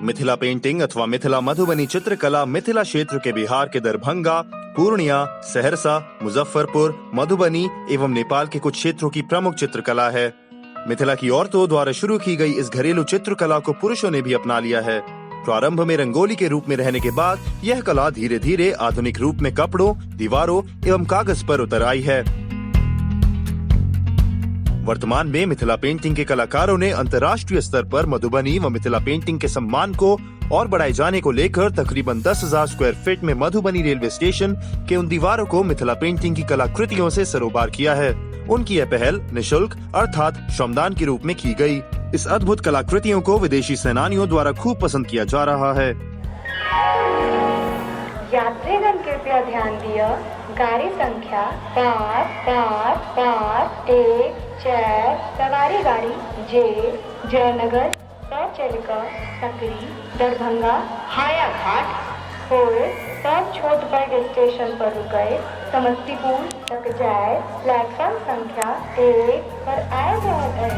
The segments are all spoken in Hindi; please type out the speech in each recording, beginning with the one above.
मिथिला पेंटिंग अथवा मिथिला मधुबनी चित्रकला मिथिला क्षेत्र के बिहार के दरभंगा, पूर्णिया, सहरसा, मुजफ्फरपुर, मधुबनी एवं नेपाल के कुछ क्षेत्रों की प्रमुख चित्रकला है। मिथिला की औरतों द्वारा शुरू की गई इस घरेलू चित्रकला को पुरुषों ने भी अपना लिया है। प्रारंभ में रंगोली के रूप में रहने के बाद यह कला धीरे धीरे आधुनिक रूप में कपड़ों, दीवारों एवं कागज पर उतर आई है। वर्तमान में मिथिला पेंटिंग के कलाकारों ने अंतर्राष्ट्रीय स्तर पर मधुबनी व मिथिला पेंटिंग के सम्मान को और बढ़ाए जाने को लेकर तकरीबन 10,000 स्क्वायर फीट में मधुबनी रेलवे स्टेशन के उन दीवारों को मिथिला पेंटिंग की कलाकृतियों से सरोबार किया है। उनकी यह पहल निशुल्क अर्थात श्रमदान के रूप में की गई। इस अद्भुत कलाकृतियों को विदेशी सेनानियों द्वारा खूब पसंद किया जा रहा है। यात्रीगण कृपया ध्यान दिया, गाड़ी संख्या 5551 सवारी गाड़ी जे जयनगर चलिका सकरी दरभंगा हायाघाट होए सब छोटबड़ स्टेशन पर रुक गए, समस्तीपुर तक जाए प्लेटफॉर्म संख्या 1 पर आया गया है।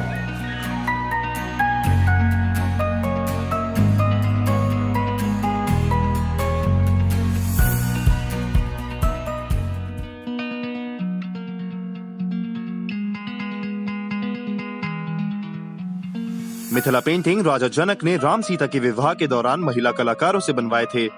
मिथिला पेंटिंग राजा जनक ने राम सीता के विवाह के दौरान महिला कलाकारों से बनवाए थे।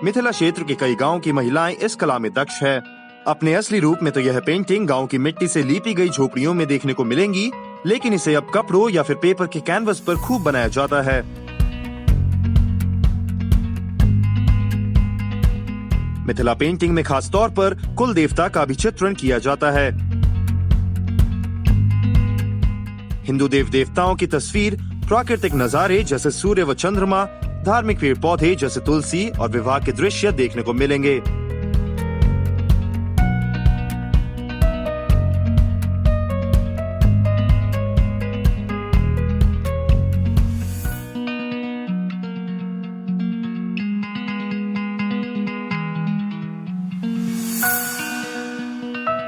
मिथिला क्षेत्र के कई गांव की महिलाएं इस कला में दक्ष है। अपने असली रूप में तो यह पेंटिंग गांव की मिट्टी से लीपी गई झोपड़ियों में देखने को मिलेंगी, लेकिन इसे अब कपड़ों या फिर पेपर के कैनवस पर खूब बनाया जाता है। मिथिला पेंटिंग में खास तौर पर कुल देवता का भी चित्रण किया जाता है। हिंदू देव देवताओं की तस्वीर, प्राकृतिक नजारे जैसे सूर्य व चंद्रमा, धार्मिक पेड़ पौधे जैसे तुलसी और विवाह के दृश्य देखने को मिलेंगे।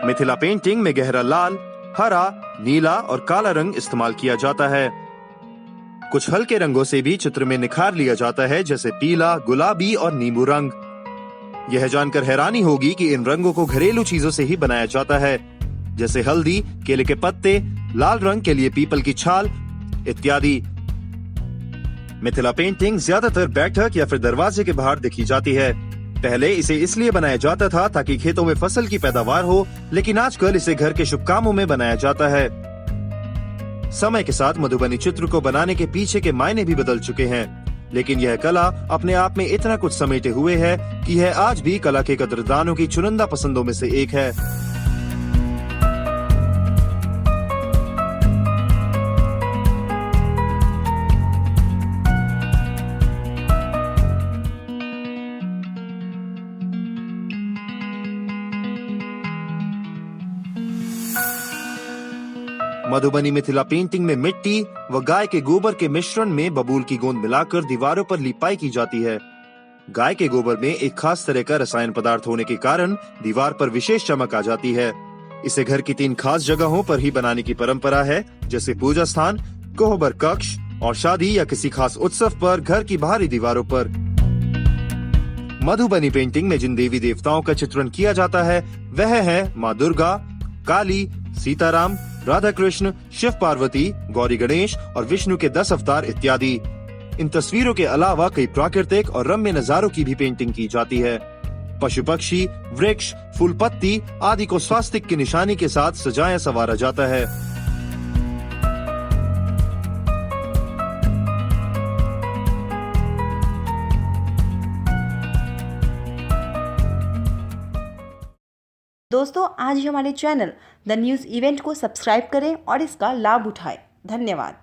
मिथिला पेंटिंग में गहरा लाल, हरा, नीला और काला रंग इस्तेमाल किया जाता है। कुछ हल्के रंगों से भी चित्र में निखार लिया जाता है, जैसे पीला, गुलाबी और नींबू रंग। यह जानकर हैरानी होगी कि इन रंगों को घरेलू चीजों से ही बनाया जाता है, जैसे हल्दी, केले के पत्ते, लाल रंग के लिए पीपल की छाल इत्यादि। मिथिला पेंटिंग ज्यादातर बैठक या फिर दरवाजे के बाहर देखी जाती है। पहले इसे इसलिए बनाया जाता था ताकि खेतों में फसल की पैदावार हो, लेकिन आजकल इसे घर के शुभ कामों में बनाया जाता है। समय के साथ मधुबनी चित्र को बनाने के पीछे के मायने भी बदल चुके हैं, लेकिन यह कला अपने आप में इतना कुछ समेटे हुए है कि यह आज भी कला के कदरदानों की चुनिंदा पसंदों में से एक है। मधुबनी मिथिला पेंटिंग में मिट्टी व गाय के गोबर के मिश्रण में बबूल की गोंद मिलाकर दीवारों पर लिपाई की जाती है। गाय के गोबर में एक खास तरह का रसायन पदार्थ होने के कारण दीवार पर विशेष चमक आ जाती है। इसे घर की 3 खास जगहों पर ही बनाने की परंपरा है, जैसे पूजा स्थान, कोहबर कक्ष और शादी या किसी खास उत्सव पर घर की बाहरी दीवारों पर। मधुबनी पेंटिंग में जिन देवी देवताओं का चित्रण किया जाता है वह है माँ दुर्गा, काली, सीताराम, राधा कृष्ण, शिव पार्वती, गौरी गणेश और विष्णु के 10 अवतार इत्यादि। इन तस्वीरों के अलावा कई प्राकृतिक और रम्य नजारों की भी पेंटिंग की जाती है। पशु पक्षी, वृक्ष, फूल पत्ती आदि को स्वास्तिक की निशानी के साथ सजाया संवारा जाता है। दोस्तों, आज ही हमारे चैनल द न्यूज़ इवेंट को सब्सक्राइब करें और इसका लाभ उठाएं। धन्यवाद।